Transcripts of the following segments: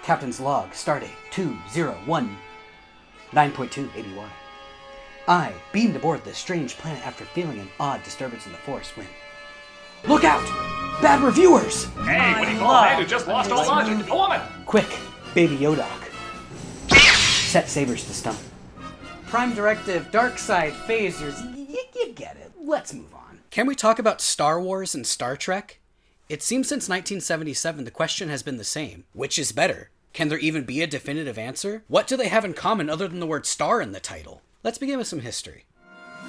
Captain's log, stardate 201 9.2 ABY. I beamed aboard this strange planet after feeling an odd disturbance in the force when... Look out! Bad reviewers! Hey, what do you call a man who just lost all logic? A woman! Quick, Baby Yodak. Set sabers to stun. Prime Directive, Dark Side, Phasers, you get it. Let's move on. Can we talk about Star Wars and Star Trek? It seems since 1977 the question has been the same. Which is better? Can there even be a definitive answer? What do they have in common other than the word star in the title? Let's begin with some history.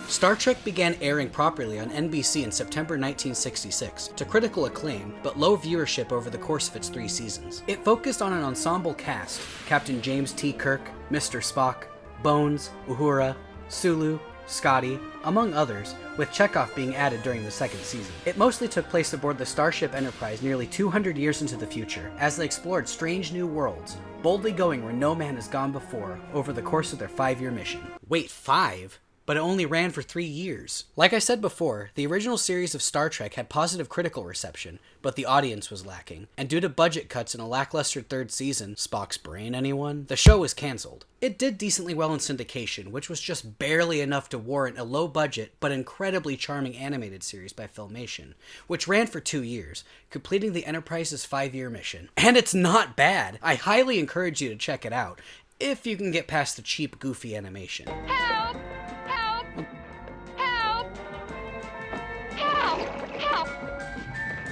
Star Trek began airing properly on NBC in September 1966, to critical acclaim, but low viewership over the course of its 3 seasons. It focused on an ensemble cast: Captain James T. Kirk, Mr. Spock, Bones, Uhura, Sulu, Scotty, among others, with Chekhov being added during the 2nd season. It mostly took place aboard the Starship Enterprise nearly 200 years into the future, as they explored strange new worlds, boldly going where no man has gone before over the course of their 5-year mission. Wait, 5? But it only ran for 3 years. Like I said before, the original series of Star Trek had positive critical reception, but the audience was lacking. And due to budget cuts and a lackluster 3rd season, Spock's brain anyone? The show was cancelled. It did decently well in syndication, which was just barely enough to warrant a low-budget but incredibly charming animated series by Filmation, which ran for 2 years, completing the Enterprise's 5-year mission. And it's not bad! I highly encourage you to check it out, if you can get past the cheap, goofy animation. Help!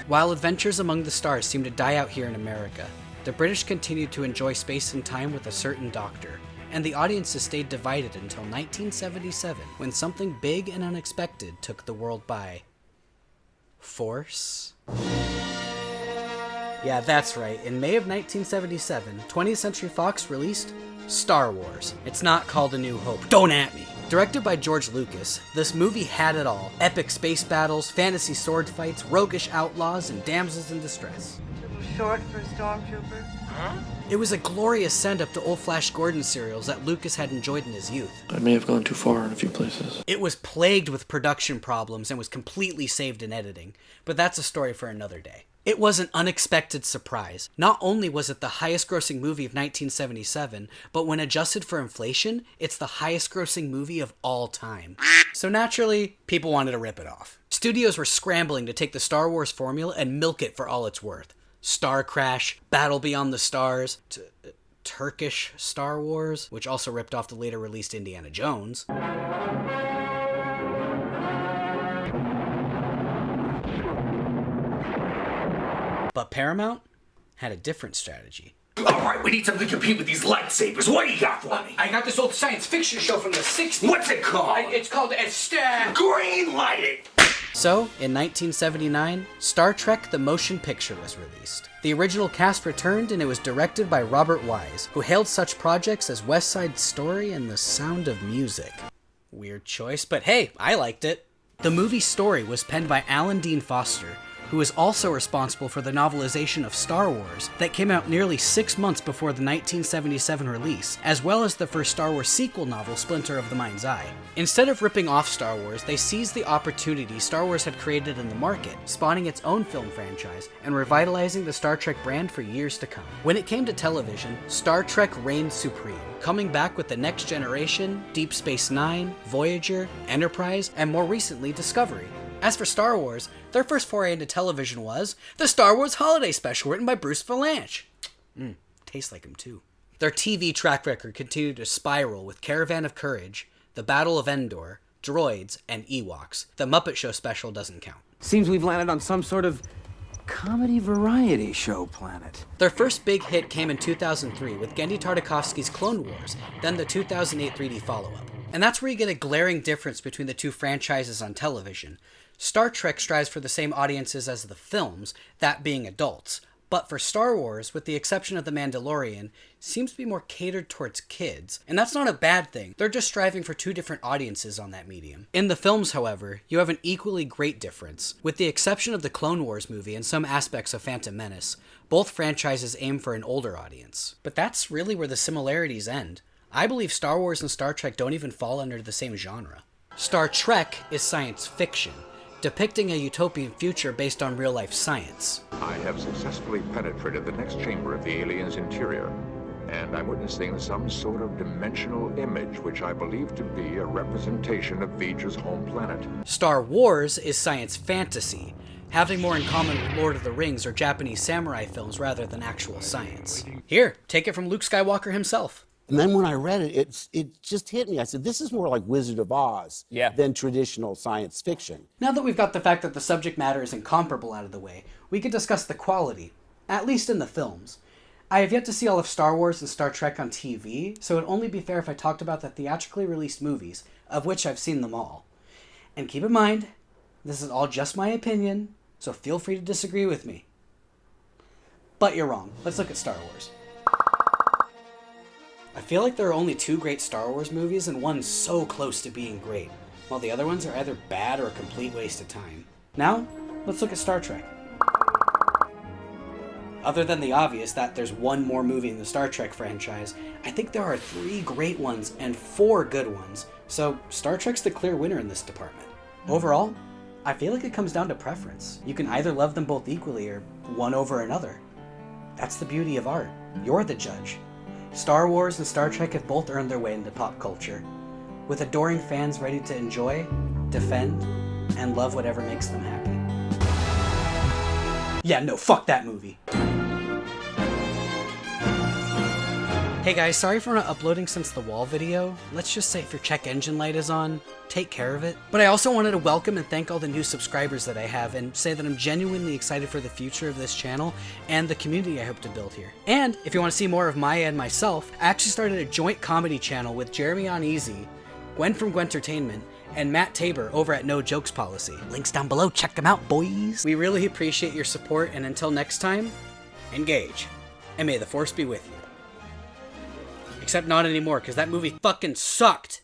While Adventures Among the Stars seemed to die out here in America, the British continued to enjoy space and time with a certain doctor, and the audiences stayed divided until 1977, when something big and unexpected took the world by force. Yeah, that's right. In May of 1977, 20th Century Fox released Star Wars. It's not called A New Hope. Don't at me. Directed by George Lucas, this movie had it all. Epic space battles, fantasy sword fights, roguish outlaws, and damsels in distress. Too short for a stormtrooper? Huh? It was a glorious send-up to old Flash Gordon serials that Lucas had enjoyed in his youth. I may have gone too far in a few places. It was plagued with production problems and was completely saved in editing, but that's a story for another day. It was an unexpected surprise. Not only was it the highest-grossing movie of 1977, but when adjusted for inflation, it's the highest-grossing movie of all time. So naturally, people wanted to rip it off. Studios were scrambling to take the Star Wars formula and milk it for all it's worth. Star Crash, Battle Beyond the Stars, Turkish Star Wars, which also ripped off the later released Indiana Jones. But Paramount had a different strategy. Alright, we need something to compete with these lightsabers. What do you got for me? I got this old science fiction show from the 60s. What's it called? It's called Esther. Green light it! So, in 1979, Star Trek the Motion Picture was released. The original cast returned and it was directed by Robert Wise, who hailed such projects as West Side Story and The Sound of Music. Weird choice, but hey, I liked it. The movie's story was penned by Alan Dean Foster, who is also responsible for the novelization of Star Wars that came out nearly 6 months before the 1977 release, as well as the first Star Wars sequel novel, Splinter of the Mind's Eye. Instead of ripping off Star Wars, they seized the opportunity Star Wars had created in the market, spawning its own film franchise and revitalizing the Star Trek brand for years to come. When it came to television, Star Trek reigned supreme, coming back with The Next Generation, Deep Space Nine, Voyager, Enterprise, and more recently, Discovery. As for Star Wars, their first foray into television was the Star Wars Holiday Special written by Bruce Vilanch. Tastes like him too. Their TV track record continued to spiral with Caravan of Courage, The Battle of Endor, Droids, and Ewoks. The Muppet Show special doesn't count. Seems we've landed on some sort of comedy variety show planet. Their first big hit came in 2003 with Genndy Tartakovsky's Clone Wars, then the 2008 3D follow-up. And that's where you get a glaring difference between the two franchises on television. Star Trek strives for the same audiences as the films, that being adults. But for Star Wars, with the exception of The Mandalorian, seems to be more catered towards kids. And that's not a bad thing. They're just striving for two different audiences on that medium. In the films, however, you have an equally great difference. With the exception of the Clone Wars movie and some aspects of Phantom Menace, both franchises aim for an older audience. But that's really where the similarities end. I believe Star Wars and Star Trek don't even fall under the same genre. Star Trek is science fiction. depicting a utopian future based on real-life science. I have successfully penetrated the next chamber of the alien's interior, and I'm witnessing some sort of dimensional image which I believe to be a representation of Vija's home planet. Star Wars is science fantasy, having more in common with Lord of the Rings or Japanese samurai films rather than actual science. Here, take it from Luke Skywalker himself. And then when I read it, it just hit me. I said, this is more like Wizard of Oz than traditional science fiction. Now that we've got the fact that the subject matter is incomparable out of the way, we could discuss the quality, at least in the films. I have yet to see all of Star Wars and Star Trek on TV, so it'd only be fair if I talked about the theatrically released movies, of which I've seen them all. And keep in mind, this is all just my opinion, so feel free to disagree with me. But you're wrong. Let's look at Star Wars. I feel like there are only 2 great Star Wars movies and one so close to being great, while the other ones are either bad or a complete waste of time. Now, let's look at Star Trek. Other than the obvious that there's one more movie in the Star Trek franchise, I think there are 3 great ones and 4 good ones, so Star Trek's the clear winner in this department. Overall, I feel like it comes down to preference. You can either love them both equally or one over another. That's the beauty of art. You're the judge. Star Wars and Star Trek have both earned their way into pop culture, with adoring fans ready to enjoy, defend, and love whatever makes them happy. Yeah, no, fuck that movie. Hey guys, sorry for not uploading since the wall video. Let's just say if your check engine light is on, take care of it. But I also wanted to welcome and thank all the new subscribers that I have and say that I'm genuinely excited for the future of this channel and the community I hope to build here. And if you want to see more of Maya and myself, I actually started a joint comedy channel with Jeremy on Easy, Gwen from Gwentertainment, and Matt Tabor over at No Jokes Policy. Links down below, check them out, boys. We really appreciate your support, and until next time, engage. And may the Force be with you. Except not anymore, because that movie fucking sucked.